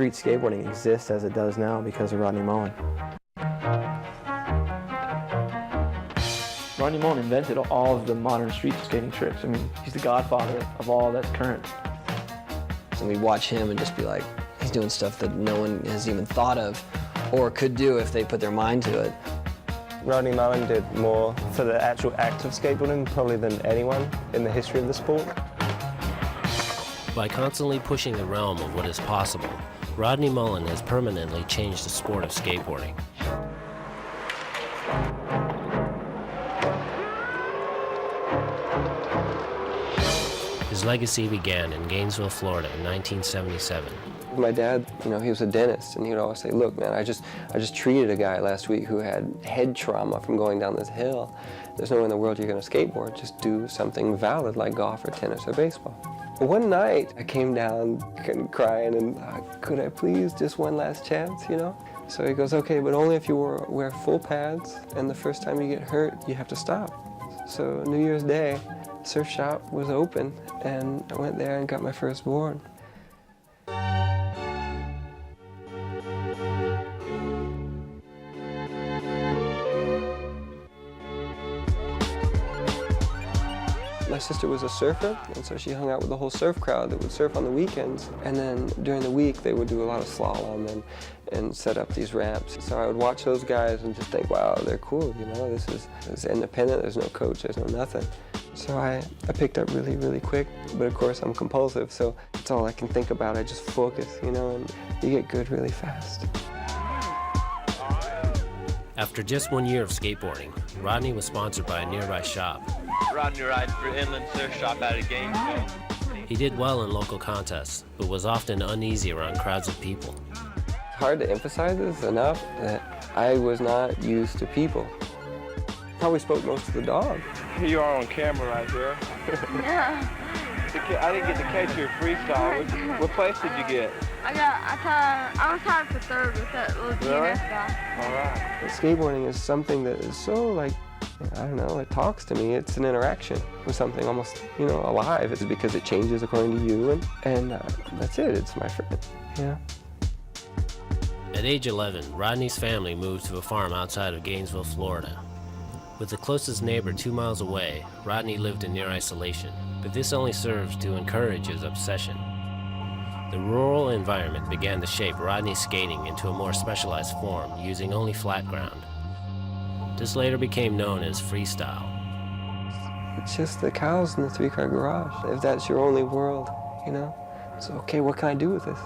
street skateboarding exists as it does now because of Rodney Mullen. Rodney Mullen invented all of the modern street skating tricks. I mean, he's the godfather of all that's current. And we watch him and just be like, he's doing stuff that no one has even thought of or could do if they put their mind to it. Rodney Mullen did more for the actual act of skateboarding probably than anyone in the history of the sport. By constantly pushing the realm of what is possible, Rodney Mullen has permanently changed the sport of skateboarding. His legacy began in Gainesville, Florida in 1977. My dad, he was a dentist, and he would always say, look, man, I just treated a guy last week who had head trauma from going down this hill. There's no way in the world you're going to skateboard. Just do something valid like golf or tennis or baseball. One night, I came down crying, and could I please, just one last chance, So he goes, okay, but only if you wear full pads, and the first time you get hurt, you have to stop. So New Year's Day, surf shop was open, and I went there and got my first board. My sister was a surfer, and so she hung out with the whole surf crowd that would surf on the weekends. And then during the week, they would do a lot of slalom and set up these ramps. So I would watch those guys and just think, wow, they're cool, this is independent, there's no coach, there's no nothing. So I picked up really, really quick, but of course I'm compulsive, so that's all I can think about. I just focus, and you get good really fast. After just 1 year of skateboarding, Rodney was sponsored by a nearby shop. Rodney rides for Inland Surf Shop out of Gainesville. He did well in local contests, but was often uneasy around crowds of people. It's hard to emphasize this enough that I was not used to people. Probably spoke most of the dog. Here you are on camera right here. Yeah. I didn't get to catch your freestyle. What place did you get? I was tied for third with that little Really? GNS guy. All right. Skateboarding is something that is so it talks to me. It's an interaction with something almost, alive. It's because it changes according to you, and that's it. It's my friend. Yeah. At age 11, Rodney's family moved to a farm outside of Gainesville, Florida. With the closest neighbor 2 miles away, Rodney lived in near isolation, but this only serves to encourage his obsession. The rural environment began to shape Rodney's skating into a more specialized form, using only flat ground. This later became known as freestyle. It's just the cows in the three-car garage. If that's your only world, so okay, what can I do with this?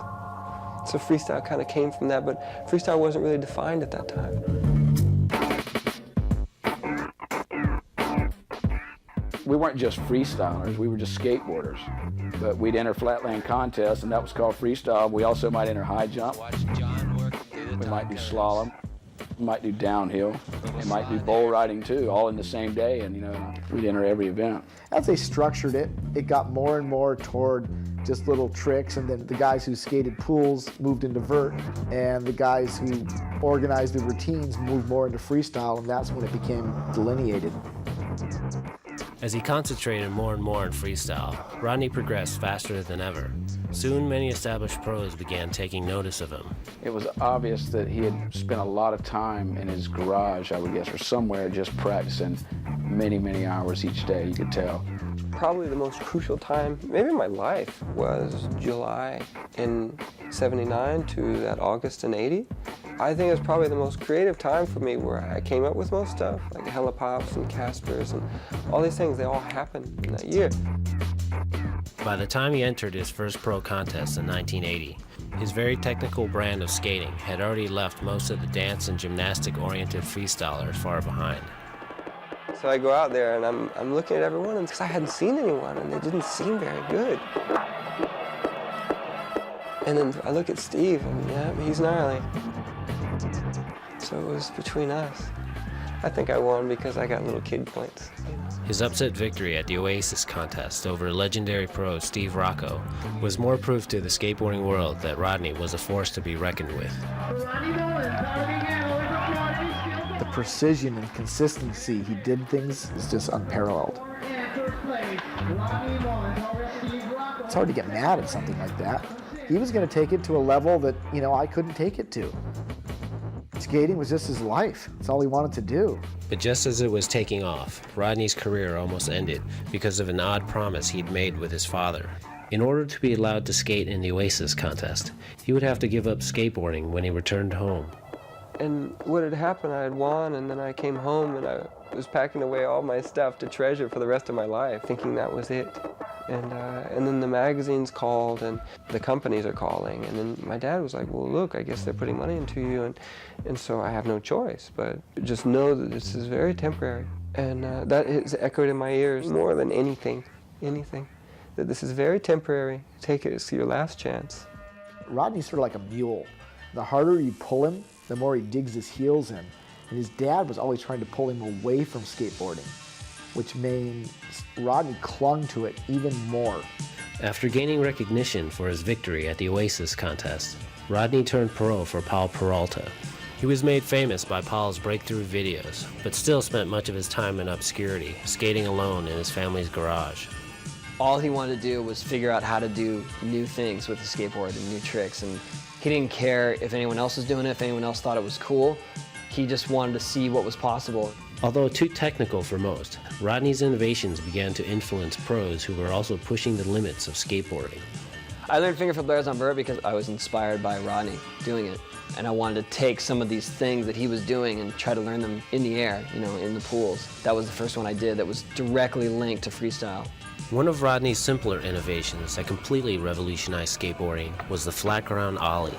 So freestyle kind of came from that, but freestyle wasn't really defined at that time. We weren't just freestylers, we were just skateboarders. But we'd enter flatland contests, and that was called freestyle. We also might enter high jump. We might do slalom. We might do downhill. We might do bull riding too, all in the same day, and we'd enter every event. As they structured it, it got more and more toward just little tricks, and then the guys who skated pools moved into vert, and the guys who organized the routines moved more into freestyle, and that's when it became delineated. As he concentrated more and more on freestyle, Rodney progressed faster than ever. Soon, many established pros began taking notice of him. It was obvious that he had spent a lot of time in his garage, I would guess, or somewhere just practicing many, many hours each day, you could tell. Probably the most crucial time, maybe in my life, was July in '79 to that August in '80. I think it was probably the most creative time for me where I came up with most stuff, like helipops and Caspers and all these things, they all happened in that year. By the time he entered his first pro contest in 1980, his very technical brand of skating had already left most of the dance and gymnastic-oriented freestylers far behind. So I go out there and I'm looking at everyone because I hadn't seen anyone and they didn't seem very good. And then I look at Steve and yeah, he's gnarly. So it was between us. I think I won because I got little kid points. His upset victory at the Oasis contest over legendary pro Steve Rocco was more proof to the skateboarding world that Rodney was a force to be reckoned with. The precision and consistency he did things is just unparalleled. It's hard to get mad at something like that. He was going to take it to a level that, you know, I couldn't take it to. Skating was just his life. It's all he wanted to do. But just as it was taking off, Rodney's career almost ended because of an odd promise he'd made with his father. In order to be allowed to skate in the Oasis contest, he would have to give up skateboarding when he returned home. And what had happened, I had won, and then I came home and I was packing away all my stuff to treasure for the rest of my life, thinking that was it. And then the magazines called and the companies are calling, and then my dad was like, well, look, I guess they're putting money into you, and so I have no choice, but just know that this is very temporary. And that has echoed in my ears more than anything, that this is very temporary. Take it, it's your last chance. Rodney's sort of like a mule. The harder you pull him, the more he digs his heels in. And his dad was always trying to pull him away from skateboarding, which means Rodney clung to it even more. After gaining recognition for his victory at the Oasis contest, Rodney turned pro for Paul Peralta. He was made famous by Paul's breakthrough videos, but still spent much of his time in obscurity, skating alone in his family's garage. All he wanted to do was figure out how to do new things with the skateboard and new tricks, and he didn't care if anyone else was doing it, if anyone else thought it was cool. He just wanted to see what was possible. Although too technical for most, Rodney's innovations began to influence pros who were also pushing the limits of skateboarding. I learned finger flip layers on vert because I was inspired by Rodney doing it. And I wanted to take some of these things that he was doing and try to learn them in the air, you know, in the pools. That was the first one I did that was directly linked to freestyle. One of Rodney's simpler innovations that completely revolutionized skateboarding was the flat ground ollie.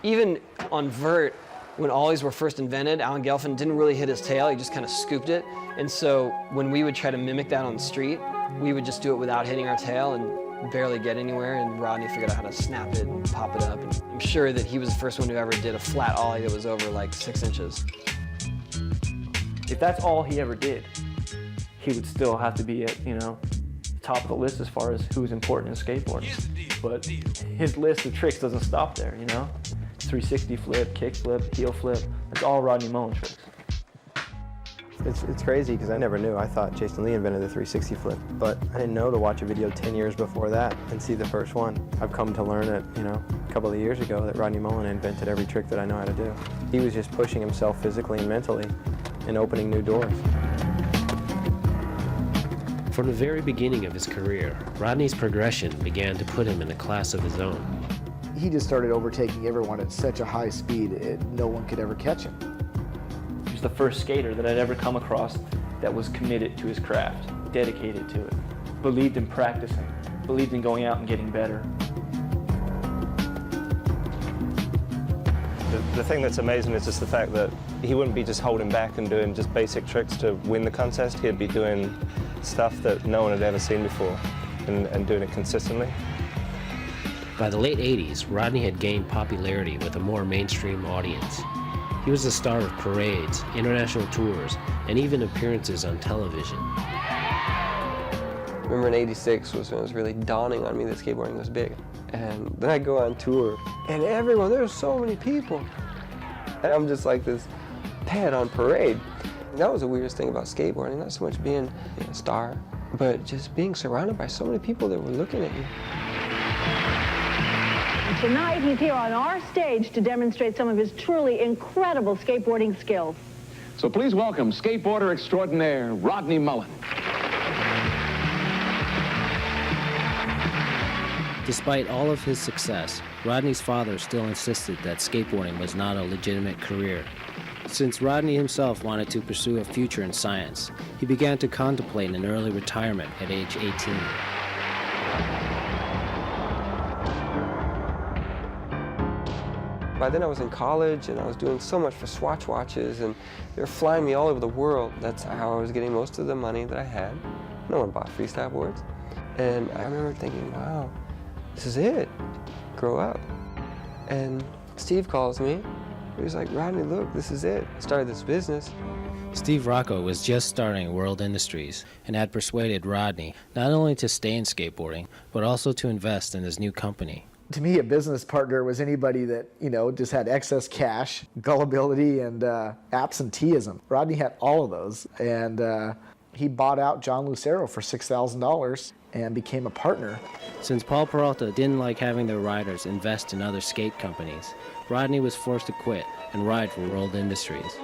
Even on vert, when ollies were first invented, Alan Gelfand didn't really hit his tail, he just kind of scooped it. And so when we would try to mimic that on the street, we would just do it without hitting our tail and barely get anywhere, and Rodney figured out how to snap it and pop it up. And I'm sure that he was the first one who ever did a flat ollie that was over like 6 inches. If that's all he ever did, he would still have to be at, you know, the top of the list as far as who's important in skateboarding. But his list of tricks doesn't stop there, you know? 360 flip, kick flip, heel flip, that's all Rodney Mullen tricks. It's crazy because I never knew. I thought Jason Lee invented the 360 flip, but I didn't know to watch a video 10 years before that and see the first one. I've come to learn it, you know, a couple of years ago that Rodney Mullen invented every trick that I know how to do. He was just pushing himself physically and mentally and opening new doors. From the very beginning of his career, Rodney's progression began to put him in a class of his own. He just started overtaking everyone at such a high speed, no one could ever catch him. He was the first skater that I'd ever come across that was committed to his craft, dedicated to it, believed in practicing, believed in going out and getting better. The thing that's amazing is just the fact that he wouldn't be just holding back and doing just basic tricks to win the contest. He'd be doing stuff that no one had ever seen before and doing it consistently. By the late 80s, Rodney had gained popularity with a more mainstream audience. He was the star of parades, international tours, and even appearances on television. I remember in '86 was when it was really dawning on me that skateboarding was big. And then I go on tour, and everyone, there's so many people. And I'm just like this pet on parade. And that was the weirdest thing about skateboarding, not so much being a star, but just being surrounded by so many people that were looking at you. Tonight, he's here on our stage to demonstrate some of his truly incredible skateboarding skills. So please welcome skateboarder extraordinaire, Rodney Mullen. Despite all of his success, Rodney's father still insisted that skateboarding was not a legitimate career. Since Rodney himself wanted to pursue a future in science, he began to contemplate an early retirement at age 18. By then I was in college and I was doing so much for Swatch watches and they were flying me all over the world. That's how I was getting most of the money that I had. No one bought freestyle boards. And I remember thinking, wow, this is it, grow up. And Steve calls me. He was like, Rodney, look, this is it. I started this business. Steve Rocco was just starting World Industries and had persuaded Rodney not only to stay in skateboarding, but also to invest in his new company. To me, a business partner was anybody that, you know, just had excess cash, gullibility, and absenteeism. Rodney had all of those, and he bought out John Lucero for $6,000 and became a partner. Since Paul Peralta didn't like having their riders invest in other skate companies, Rodney was forced to quit and ride for World Industries.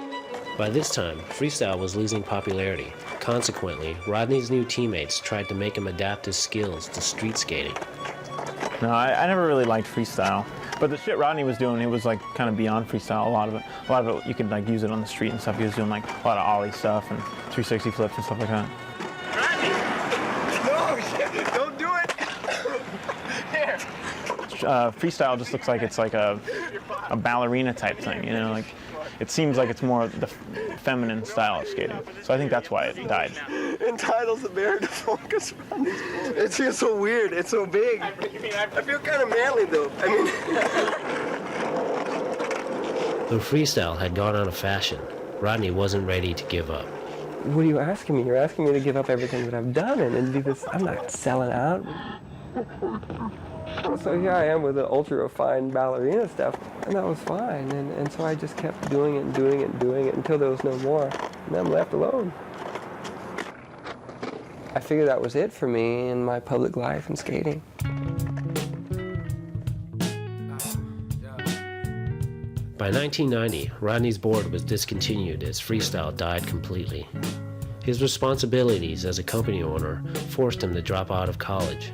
By this time, freestyle was losing popularity. Consequently, Rodney's new teammates tried to make him adapt his skills to street skating. No, I never really liked freestyle. But the shit Rodney was doing, it was like kind of beyond freestyle. A lot of it, you could like use it on the street and stuff. He was doing like a lot of ollie stuff and 360 flips and stuff like that. Rodney! No, shit, don't do it! Here. Freestyle just looks like it's like a ballerina type thing, you know, like it seems like it's more the feminine style of skating. So I think that's why it died. Entitles the bear to focus on these. It's just so weird. It's so big. I feel kind of manly though. I mean. Though freestyle had gone out of fashion, Rodney wasn't ready to give up. What are you asking me? You're asking me to give up everything that I've done and do this. I'm not selling out. So here I am with the ultra refined ballerina stuff, and that was fine. And so I just kept doing it and doing it and doing it until there was no more. And then I'm left alone. I figured that was it for me in my public life and skating. By 1990, Rodney's board was discontinued as freestyle died completely. His responsibilities as a company owner forced him to drop out of college.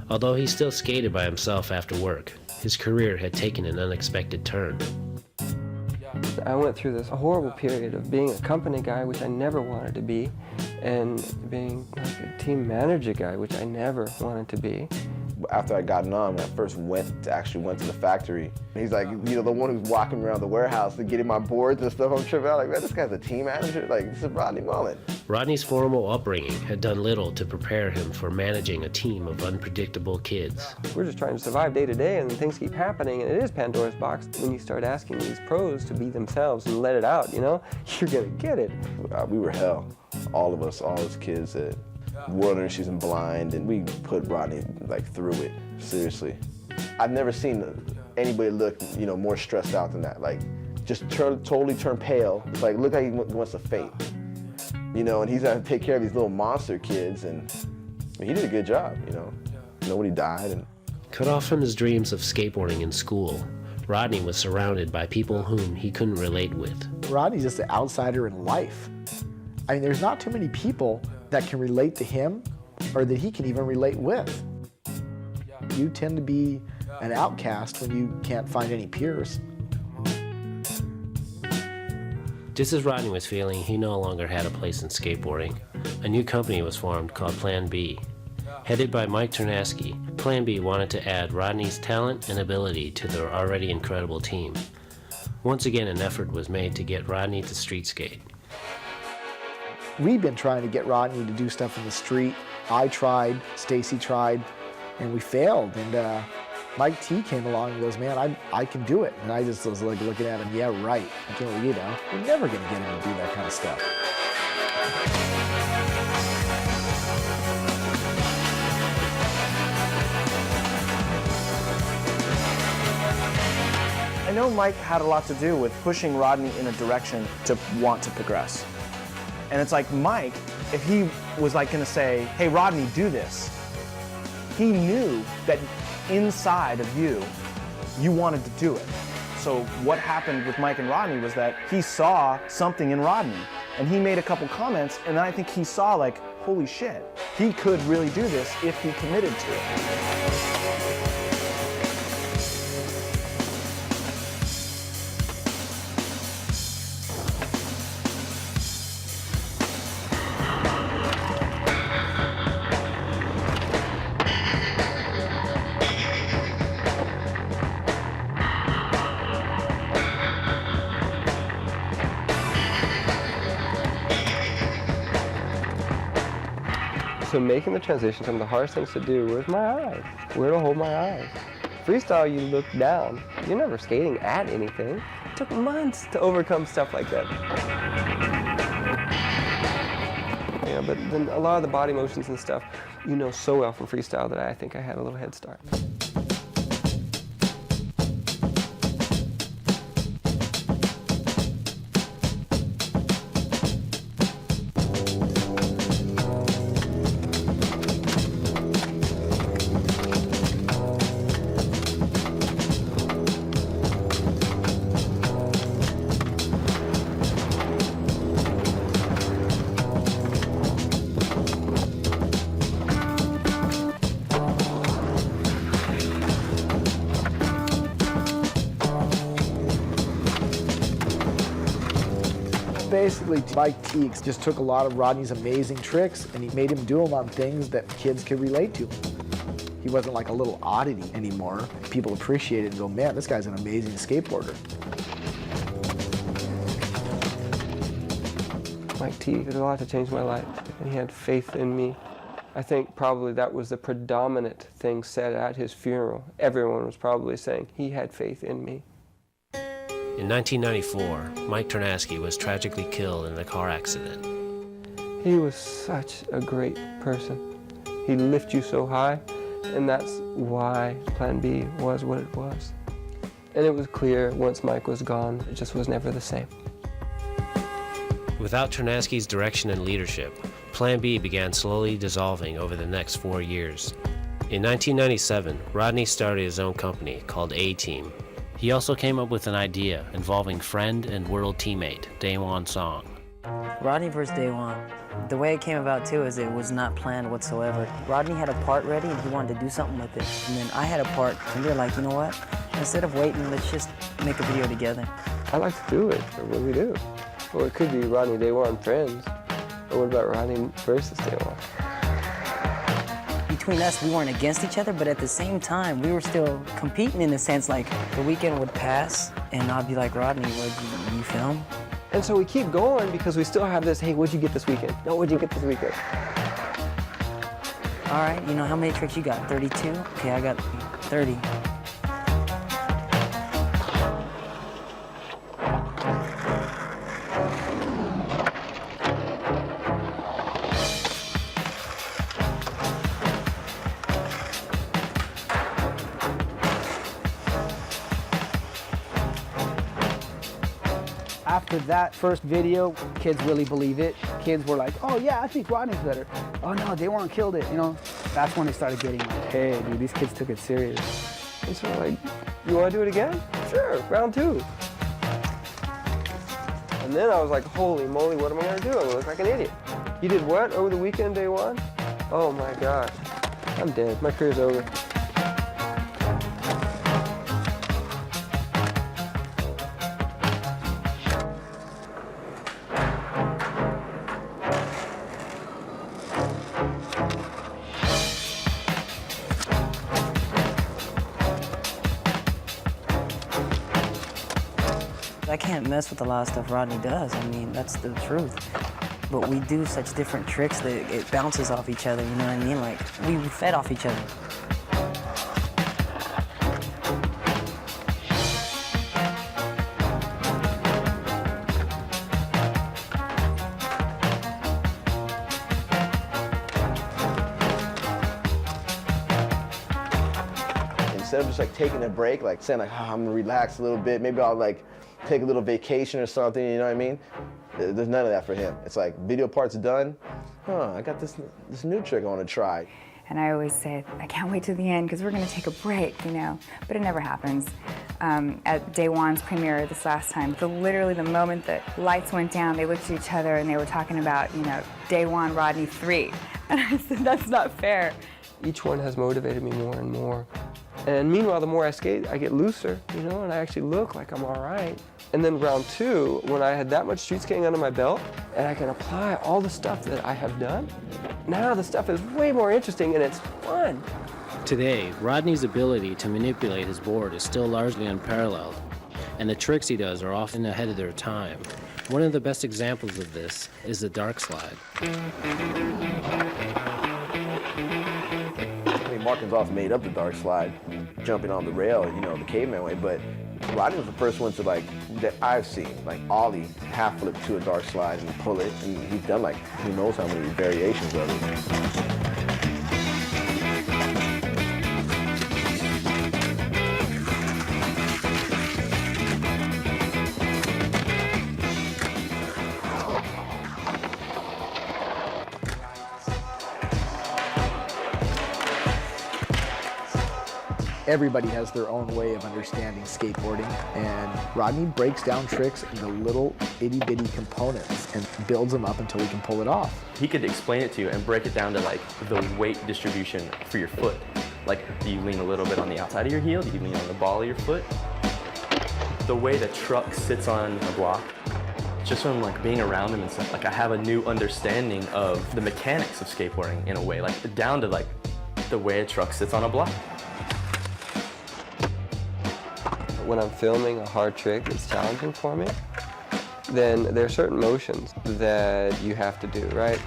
Although he still skated by himself after work, his career had taken an unexpected turn. I went through this horrible period of being a company guy, which I never wanted to be, and being like a team manager guy, which I never wanted to be. After I got on, when I first went to the factory, he's like, you know, the one who's walking around the warehouse and getting my boards and stuff. I'm tripping out like, man, this guy's a team manager? Like, this is Rodney Mullen. Rodney's formal upbringing had done little to prepare him for managing a team of unpredictable kids. We're just trying to survive day to day, and things keep happening, and it is Pandora's box. When you start asking these pros to be themselves and let it out, you know, you're gonna get it. We were hell, all of us, all those kids that World Industries and blind, and we put Rodney like through it, seriously. I've never seen anybody look, you know, more stressed out than that. Like, just totally turn pale. It's like, look how he wants to faint. You know, and he's having to take care of these little monster kids, and I mean, he did a good job, you know. Nobody died. And cut off from his dreams of skateboarding in school, Rodney was surrounded by people whom he couldn't relate with. Rodney's just an outsider in life. I mean, there's not too many people that can relate to him or that he can even relate with. You tend to be an outcast when you can't find any peers. Just as Rodney was feeling he no longer had a place in skateboarding, a new company was formed called Plan B. Headed by Mike Ternasky, Plan B wanted to add Rodney's talent and ability to their already incredible team. Once again, an effort was made to get Rodney to street skate. We've been trying to get Rodney to do stuff in the street. I tried, Stacy tried, and we failed. And Mike T came along and goes, man, I can do it. And I just was like looking at him, yeah, right. You know, we're never gonna get him to do that kind of stuff. I know Mike had a lot to do with pushing Rodney in a direction to want to progress. And it's like, Mike, if he was like gonna say, hey, Rodney, do this, he knew that inside of you wanted to do it. So what happened with Mike and Rodney was that he saw something in Rodney, and he made a couple comments, and then I think he saw like, holy shit, he could really do this if he committed to it. So making the transition, some of the hardest things to do was my eyes, where to hold my eyes. Freestyle, you look down. You're never skating at anything. It took months to overcome stuff like that. Yeah, but then a lot of the body motions and stuff, you know so well from freestyle that I think I had a little head start. Basically, Mike Teagues just took a lot of Rodney's amazing tricks and he made him do them on things that kids could relate to. He wasn't like a little oddity anymore. People appreciated it and go, man, this guy's an amazing skateboarder. Mike Teague did a lot to change my life, and he had faith in me. I think probably that was the predominant thing said at his funeral. Everyone was probably saying, he had faith in me. In 1994, Mike Ternasky was tragically killed in a car accident. He was such a great person. He lifted you so high, and that's why Plan B was what it was. And it was clear once Mike was gone, it just was never the same. Without Ternasky's direction and leadership, Plan B began slowly dissolving over the next 4 years. In 1997, Rodney started his own company called A-Team. He also came up with an idea involving friend and world teammate Daewon Song. Rodney versus Daewon. The way it came about too is it was not planned whatsoever. Rodney had a part ready and he wanted to do something with it. And then I had a part and we were like, you know what? Instead of waiting, let's just make a video together. I like to do it, or what we do. Well, it could be Rodney Daewon friends. Or what about Rodney versus Daewon? Between us, we weren't against each other, but at the same time, we were still competing in a sense. Like, the weekend would pass, and I'd be like, Rodney, what, you film? And so we keep going because we still have this, hey, what'd you get this weekend? No, what'd you get this weekend? All right, you know, how many tricks you got? 32? Okay, I got 30. After that first video, kids really believe it. Kids were like, oh yeah, I think Rodney's better. Oh no, Daewon killed it, you know? That's when they started getting like, hey, dude, these kids took it serious. And so like, you wanna do it again? Sure, round 2. And then I was like, holy moly, what am I gonna do? I'm gonna look like an idiot. You did what over the weekend, Daewon? Oh my God, I'm dead, my career's over. I can't mess with a lot of stuff Rodney does. I mean, that's the truth. But we do such different tricks that it bounces off each other, you know what I mean? Like, we fed off each other. Instead of just like taking a break, like saying like, oh, I'm gonna relax a little bit, maybe I'll like take a little vacation or something, you know what I mean? There's none of that for him. It's like, video part's done, I got this new trick I wanna try. And I always say, I can't wait to the end because we're gonna take a break, you know? But it never happens. At Daewon's premiere this last time, literally the moment that lights went down, they looked at each other and they were talking about, you know, Daewon Rodney 3. And I said, that's not fair. Each one has motivated me more and more. And meanwhile, the more I skate, I get looser, you know, and I actually look like I'm all right. And then round 2, when I had that much street skating under my belt, and I can apply all the stuff that I have done, now the stuff is way more interesting and it's fun. Today, Rodney's ability to manipulate his board is still largely unparalleled, and the tricks he does are often ahead of their time. One of the best examples of this is the dark slide. Markinsoff made up the dark slide, jumping on the rail, you know, the caveman way, but Rodney was the first one to like, that I've seen, like ollie, half flip to a dark slide and pull it, and he's done like, who knows how many variations of it. Everybody has their own way of understanding skateboarding, and Rodney breaks down tricks into little itty-bitty components and builds them up until he can pull it off. He could explain it to you and break it down to like the weight distribution for your foot. Like, do you lean a little bit on the outside of your heel? Do you lean on the ball of your foot? The way the truck sits on the block just from like being around him and stuff, like I have a new understanding of the mechanics of skateboarding in a way, like down to like the way a truck sits on a block. When I'm filming a hard trick that's challenging for me, then there are certain motions that you have to do, right?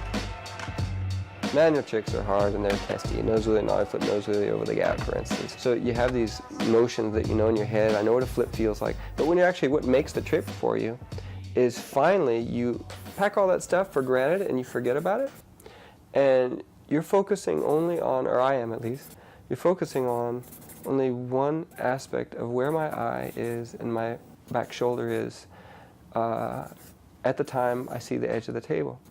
Manual tricks are hard and they're testy. Nose wheelie, not a flip nose wheelie over the gap, for instance. So you have these motions that you know in your head. I know what a flip feels like. But when you're actually, what makes the trick for you is finally you pack all that stuff for granted and you forget about it. And you're focusing only on, or I am at least, you're focusing on only one aspect of where my eye is and my back shoulder is at the time I see the edge of the table.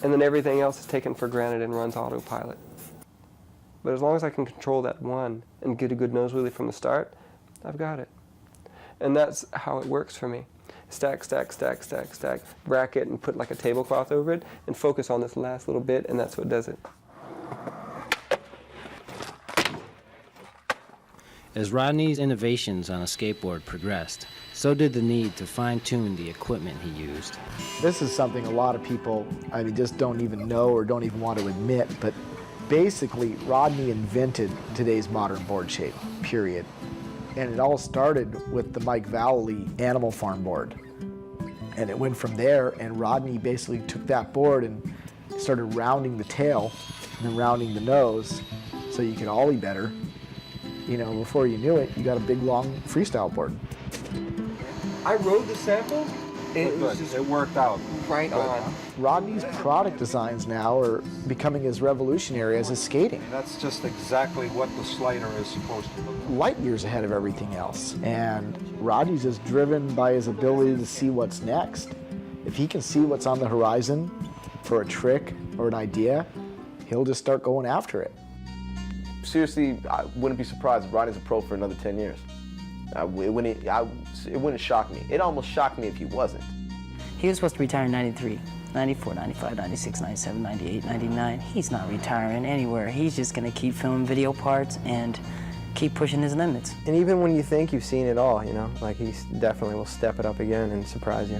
And then everything else is taken for granted and runs autopilot. But as long as I can control that one and get a good nose wheelie from the start, I've got it. And that's how it works for me. Stack, stack, stack, stack, stack, bracket and put like a tablecloth over it and focus on this last little bit, and that's what does it. As Rodney's innovations on a skateboard progressed, so did the need to fine-tune the equipment he used. This is something a lot of people, just don't even know or don't even want to admit, but basically Rodney invented today's modern board shape, period. And it all started with the Mike Vallely Animal Farm board. And it went from there, and Rodney basically took that board and started rounding the tail and then rounding the nose so you could ollie better. Before you knew it, you got a big, long freestyle board. I rode the sample, it worked out right on. Rodney's product designs now are becoming as revolutionary as his skating. That's just exactly what the slider is supposed to look like. Light years ahead of everything else. And Rodney's just driven by his ability to see what's next. If he can see what's on the horizon for a trick or an idea, he'll just start going after it. Seriously, I wouldn't be surprised if Rodney's a pro for another 10 years. It wouldn't shock me. It almost shocked me if he wasn't. He was supposed to retire in 93, 94, 95, 96, 97, 98, 99. He's not retiring anywhere. He's just going to keep filming video parts and keep pushing his limits. And even when you think you've seen it all, like he definitely will step it up again and surprise you.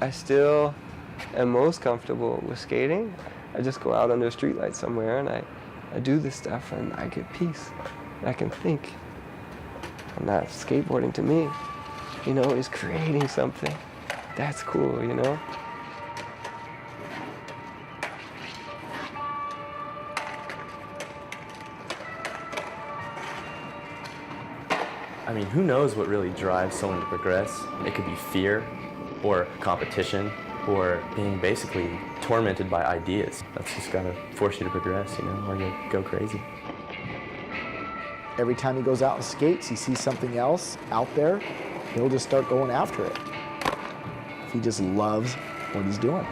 I still am most comfortable with skating. I just go out under a streetlight somewhere and I do this stuff and I get peace. I can think. And that's skateboarding to me, you know, is creating something. That's cool, you know? I mean, who knows what really drives someone to progress? It could be fear, or competition, or being basically tormented by ideas. That's just gotta force you to progress, you know, or you go crazy. Every time he goes out and skates, he sees something else out there, he'll just start going after it. He just loves what he's doing.